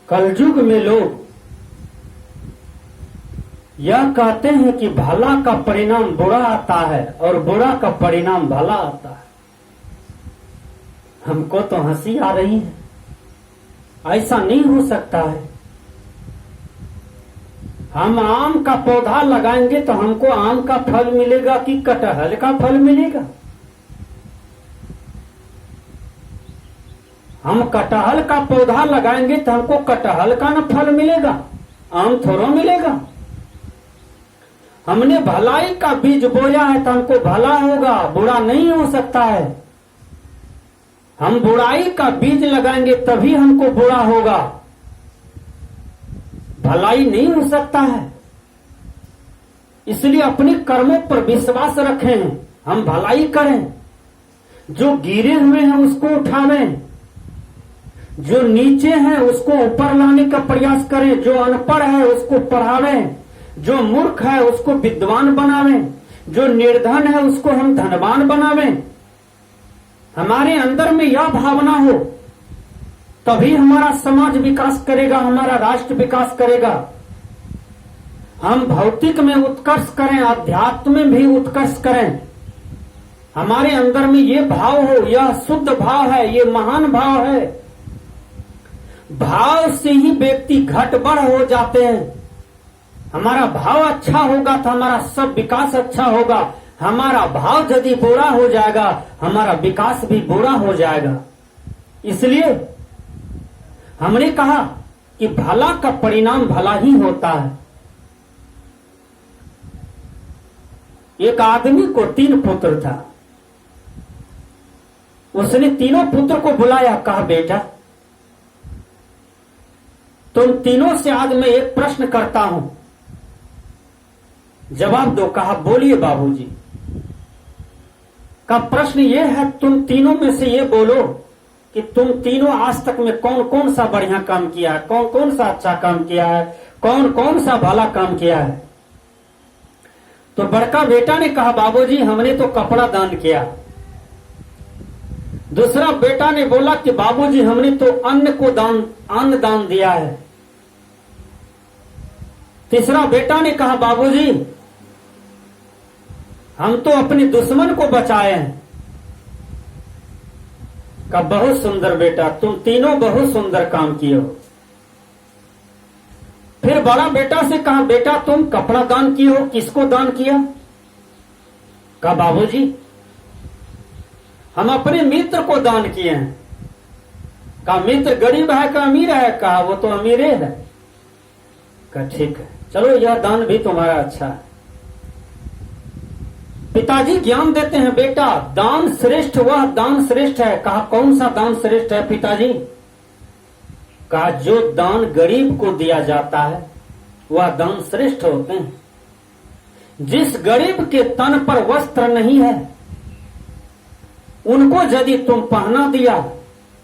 कलयुग में लोग यह कहते हैं कि भला का परिणाम बुरा आता है और बुरा का परिणाम भला आता है। हमको तो हंसी आ रही है, ऐसा नहीं हो सकता है। हम आम का पौधा लगाएंगे तो हमको आम का फल मिलेगा कि कटहल का फल मिलेगा? हम कटहल का पौधा लगाएंगे तो हमको कटहल का न फल मिलेगा, आम थोड़ा मिलेगा। हमने भलाई का बीज बोया है तो हमको भला होगा, बुरा नहीं हो सकता है। हम बुराई का बीज लगाएंगे तभी हमको बुरा होगा, भलाई नहीं हो सकता है। इसलिए अपने कर्मों पर विश्वास रखें, हम भलाई करें, जो गिरे हुए हैं उसको उठावें, जो नीचे हैं उसको ऊपर लाने का प्रयास करें, जो अनपढ़ है उसको पढ़ावें, जो मूर्ख है उसको विद्वान बनावें, जो निर्धन है उसको हम धनवान बनावें। हमारे अंदर में यह भावना हो तभी हमारा समाज विकास करेगा, हमारा राष्ट्र विकास करेगा। हम भौतिक में उत्कर्ष करें, अध्यात्म में भी उत्कर्ष करें। हमारे अंदर में ये भाव हो, यह शुद्ध भाव है, ये महान भाव है। भाव से ही व्यक्ति घट बढ़ हो जाते हैं। हमारा भाव अच्छा होगा तो हमारा सब विकास अच्छा होगा। हमारा भाव यदि बुरा हो जाएगा हमारा विकास भी बुरा हो जाएगा। इसलिए हमने कहा कि भला का परिणाम भला ही होता है। एक आदमी को 3 पुत्र था। उसने तीनों पुत्र को बुलाया, कहा बेटा तुम तीनों से आज मैं एक प्रश्न करता हूं, जवाब दो। कहा बोलिए बाबूजी। का प्रश्न यह है, तुम तीनों में से ये बोलो कि तुम तीनों आज तक में कौन कौन सा बढ़िया काम किया है, कौन कौन सा अच्छा काम किया है, कौन कौन सा भला काम किया है। तो बड़का बेटा ने कहा बाबूजी हमने तो कपड़ा दान किया। दूसरा बेटा ने बोला कि बाबूजी हमने तो अन्न दान दिया है। तीसरा बेटा ने कहा बाबूजी हम तो अपने दुश्मन को बचाए हैं। का बहुत सुंदर बेटा, तुम तीनों बहुत सुंदर काम किए हो। फिर बड़ा बेटा से कहा बेटा तुम कपड़ा दान किए हो, किसको दान किया? कहा बाबूजी हम अपने मित्र को दान किए हैं। कहा मित्र गरीब है का अमीर है? कहा वो तो अमीर है। कहा ठीक है, चलो यह दान भी तुम्हारा अच्छा है। पिताजी ज्ञान देते हैं बेटा दान श्रेष्ठ, वह दान श्रेष्ठ है। कहा कौन सा दान श्रेष्ठ है पिताजी? कहा जो दान गरीब को दिया जाता है वह दान श्रेष्ठ होते हैं। जिस गरीब के तन पर वस्त्र नहीं है उनको यदि तुम पहना दिया,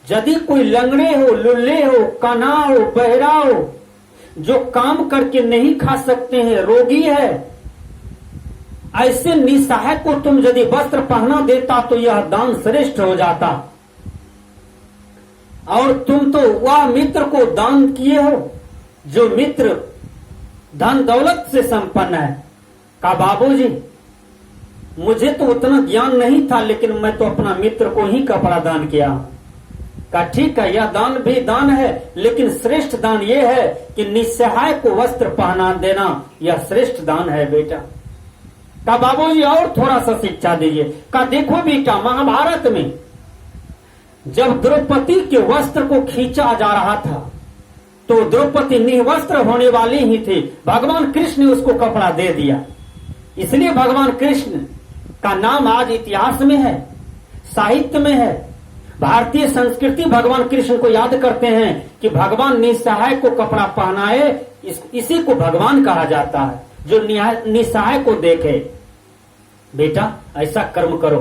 यदि कोई लंगड़े हो, लुल्ले हो, काना हो, बहरा हो, जो काम करके नहीं खा सकते हैं, रोगी है, ऐसे निसहाय को तुम यदि वस्त्र पहना देता तो यह दान श्रेष्ठ हो जाता। और तुम तो वह मित्र को दान किए हो जो मित्र धन दौलत से संपन्न है। कहा बाबूजी मुझे तो उतना ज्ञान नहीं था लेकिन मैं तो अपना मित्र को ही कपड़ा दान किया। कहा ठीक है, यह दान भी दान है लेकिन श्रेष्ठ दान यह है कि निस्सहाय को वस्त्र पहना देना, यह श्रेष्ठ दान है बेटा। कहा बाबूजी और थोड़ा सा शिक्षा दीजिए। कहा देखो बेटा महाभारत में जब द्रौपदी के वस्त्र को खींचा जा रहा था तो द्रौपदी निर्वस्त्र होने वाली ही थी, भगवान कृष्ण ने उसको कपड़ा दे दिया। इसलिए भगवान कृष्ण का नाम आज इतिहास में है, साहित्य में है। भारतीय संस्कृति भगवान कृष्ण को याद करते हैं कि भगवान निसहाय को कपड़ा पहनाए, इसी को भगवान कहा जाता है जो निसहाय को देखे। बेटा ऐसा कर्म करो।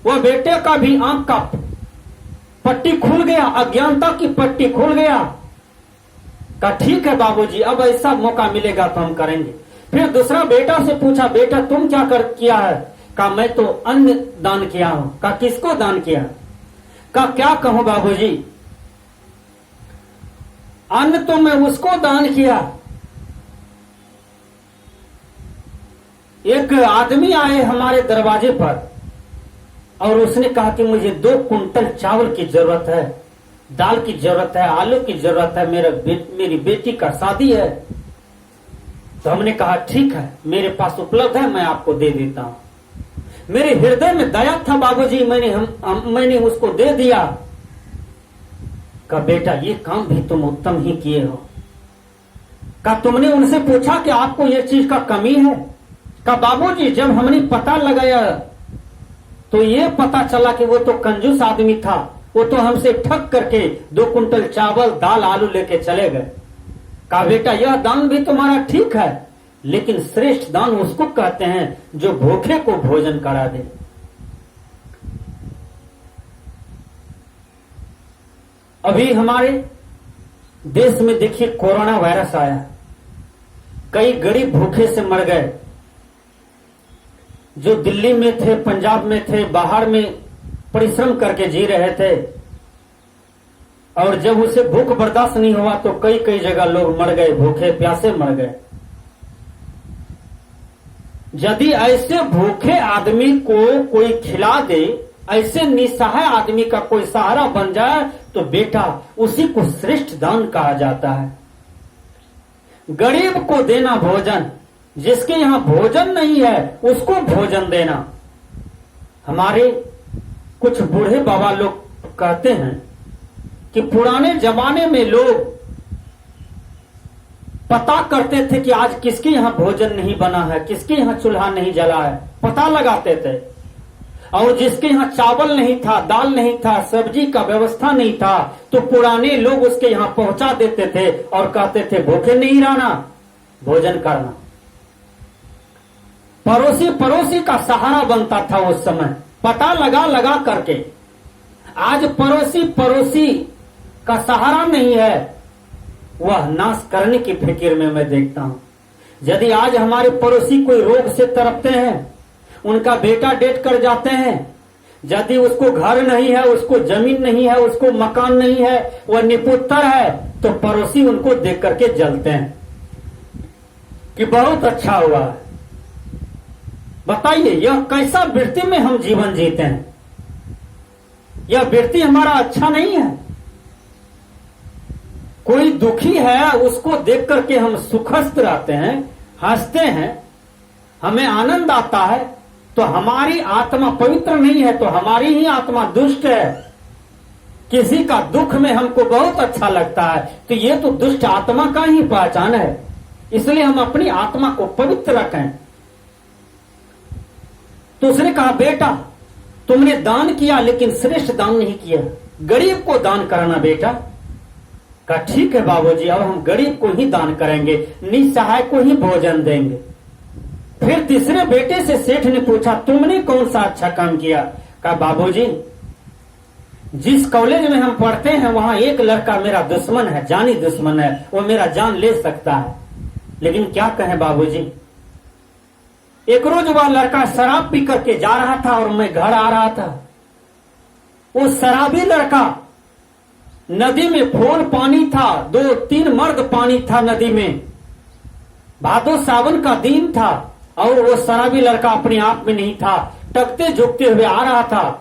वह बेटे का भी आंख का पट्टी खुल गया, अज्ञानता की पट्टी खुल गया। कहा ठीक है बाबूजी अब ऐसा मौका मिलेगा तो हम करेंगे। फिर दूसरा बेटा से पूछा बेटा तुम क्या किया है? कहा मैं तो अन्न दान किया हूं। कहा किसको दान किया? कहा क्या कहूं बाबूजी, अन्न तो मैं उसको दान किया। एक आदमी आए हमारे दरवाजे पर और उसने कहा कि मुझे 2 कुंटल चावल की जरूरत है, दाल की जरूरत है, आलू की जरूरत है, मेरी बेटी का शादी है। तो हमने कहा ठीक है, मेरे पास उपलब्ध है, मैं आपको दे देता हूं। मेरे हृदय में दया था बाबूजी, मैंने उसको दे दिया। कहा बेटा ये काम भी तुम उत्तम ही किए हो। कहा तुमने उनसे पूछा कि आपको ये चीज का कमी है? कहा बाबूजी जब हमने पता लगाया तो ये पता चला कि वो तो कंजूस आदमी था, वो तो हमसे ठग करके 2 कुंटल चावल दाल आलू लेके चले गए। कहा बेटा यह दान भी तुम्हारा ठीक है, लेकिन श्रेष्ठ दान उसको कहते हैं जो भूखे को भोजन करा दे। अभी हमारे देश में देखिए कोरोना वायरस आया, कई गरीब भूखे से मर गए। जो दिल्ली में थे, पंजाब में थे, बाहर में परिश्रम करके जी रहे थे, और जब उसे भूख बर्दाश्त नहीं हुआ तो कई कई जगह लोग मर गए, भूखे प्यासे मर गए। यदि ऐसे भूखे आदमी को कोई खिला दे, ऐसे निसहाय आदमी का कोई सहारा बन जाए, तो बेटा उसी को श्रेष्ठ दान कहा जाता है। गरीब को देना भोजन, जिसके यहां भोजन नहीं है उसको भोजन देना। हमारे कुछ बूढ़े बाबा लोग कहते हैं कि पुराने जमाने में लोग पता करते थे कि आज किसके यहां भोजन नहीं बना है, किसके यहां चूल्हा नहीं जला है, पता लगाते थे। और जिसके यहां चावल नहीं था, दाल नहीं था, सब्जी का व्यवस्था नहीं था, तो पुराने लोग उसके यहां पहुंचा देते थे और कहते थे भूखे नहीं रहना, भोजन करना। पड़ोसी का सहारा बनता था उस समय, पता लगा करके। आज पड़ोसी का सहारा नहीं है, वह नाश करने की फिक्र में मैं देखता हूं। यदि आज हमारे पड़ोसी कोई रोग से तड़पते हैं, उनका बेटा डेथ कर जाते हैं, यदि उसको घर नहीं है, उसको जमीन नहीं है, उसको मकान नहीं है, वह निपुत्र है, तो पड़ोसी उनको देख करके जलते हैं कि बहुत अच्छा हुआ है। बताइए यह कैसा वृत्ति में हम जीवन जीते हैं? यह वृत्ति हमारा अच्छा नहीं है। कोई दुखी है उसको देख करके हम सुखस्त रहते हैं, हंसते हैं, हमें आनंद आता है, तो हमारी आत्मा पवित्र नहीं है, तो हमारी ही आत्मा दुष्ट है। किसी का दुख में हमको बहुत अच्छा लगता है, तो ये तो दुष्ट आत्मा का ही पहचान है। इसलिए हम अपनी आत्मा को पवित्र रखें। तो उसने कहा बेटा तुमने दान किया लेकिन श्रेष्ठ दान नहीं किया, गरीब को दान करना बेटा। कहा ठीक है बाबूजी, अब हम गरीब को ही दान करेंगे, निसहाय को ही भोजन देंगे। फिर तीसरे बेटे से सेठ ने पूछा तुमने कौन सा अच्छा काम किया? कहा बाबूजी जिस कॉलेज में हम पढ़ते हैं वहां एक लड़का मेरा दुश्मन है, जानी दुश्मन है, वो मेरा जान ले सकता है। लेकिन क्या कहें बाबूजी, एक रोज वह लड़का शराब पी करके जा रहा था और मैं घर आ रहा था। वो शराबी लड़का, नदी में फूल पानी था, 2-3 मर्द पानी था नदी में, भादो सावन का दिन था, और वो शराबी लड़का अपने आप में नहीं था, टकते झुकते हुए आ रहा था।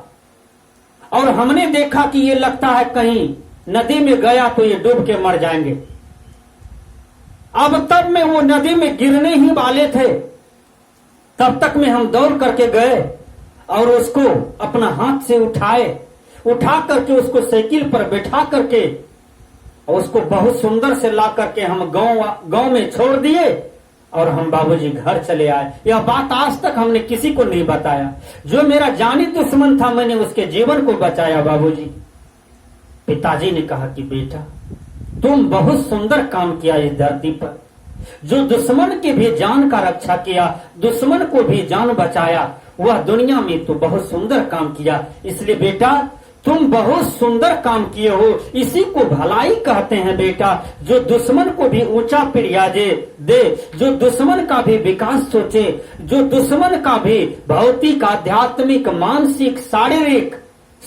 और हमने देखा कि ये लगता है कहीं नदी में गया तो ये डूब के मर जाएंगे। अब तब में वो नदी में गिरने ही वाले थे, तब तक में हम दौड़ करके गए और उसको अपना हाथ से उठा करके उसको साइकिल पर बैठा करके और उसको बहुत सुंदर से ला करके हम गांव में छोड़ दिए और हम बाबूजी घर चले आए। यह बात आज तक हमने किसी को नहीं बताया। जो मेरा जानी दुश्मन था मैंने उसके जीवन को बचाया बाबूजी। पिताजी ने कहा कि बेटा तुम बहुत सुंदर काम किया इस धरती पर, जो दुश्मन की भी जान का रक्षा किया, दुश्मन को भी जान बचाया, वह दुनिया में तो बहुत सुंदर काम किया। इसलिए बेटा तुम बहुत सुंदर काम किए हो, इसी को भलाई कहते हैं बेटा। जो दुश्मन को भी ऊंचा पिरिया दे, जो दुश्मन का भी विकास सोचे, जो दुश्मन का भी भौतिक, आध्यात्मिक, मानसिक, शारीरिक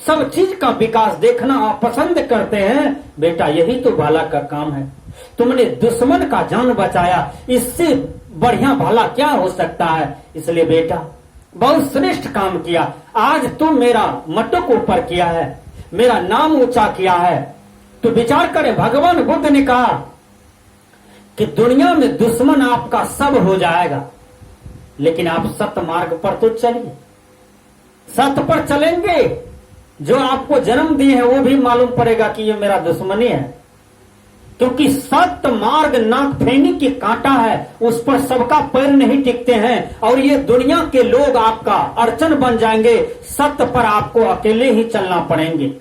सब चीज का विकास देखना आप पसंद करते हैं, बेटा यही तो भला का काम है। तुमने दुश्मन का जान बचाया, इससे बढ़िया भला क्या हो सकता है। इसलिए बेटा बहुत श्रेष्ठ काम किया। आज तुम मेरा मटक ऊपर किया है, मेरा नाम ऊंचा किया है। तो विचार करें, भगवान बुद्ध ने कहा कि दुनिया में दुश्मन आपका सब हो जाएगा, लेकिन आप सत्य मार्ग पर तो चलिए। सत्य पर चलेंगे, जो आपको जन्म दिए हैं वो भी मालूम पड़ेगा कि ये मेरा दुश्मनी है, क्योंकि सत्य मार्ग नागफेनी की कांटा है, उस पर सबका पैर नहीं टिकते हैं। और ये दुनिया के लोग आपका अड़चन बन जाएंगे। सत्य पर आपको अकेले ही चलना पड़ेंगे,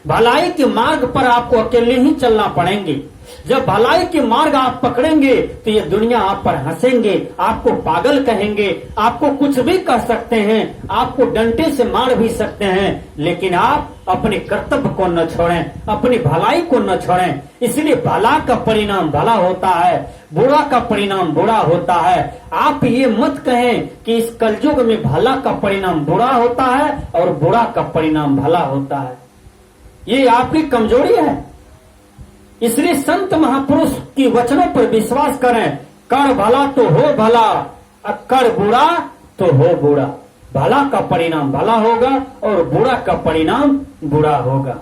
भलाई के मार्ग पर आपको अकेले ही चलना पड़ेंगे। जब भलाई के मार्ग आप पकड़ेंगे तो ये दुनिया आप पर हंसेंगे, आपको पागल कहेंगे, आपको कुछ भी कह सकते हैं, आपको डंडे से मार भी सकते हैं, लेकिन आप अपने कर्तव्य को न छोड़ें, अपनी भलाई को न छोड़ें। इसलिए भला का परिणाम भला होता है, बुरा का परिणाम बुरा होता है। आप ये मत कहें कि इस कलयुग में भला का परिणाम बुरा होता है और बुरा का परिणाम भला होता है। ये आपकी कमजोरी है। इसलिए संत महापुरुष की वचनों पर विश्वास करें। कर भला तो हो भला, कर बुरा तो हो बुरा। भला का परिणाम भला होगा और बुरा का परिणाम बुरा होगा।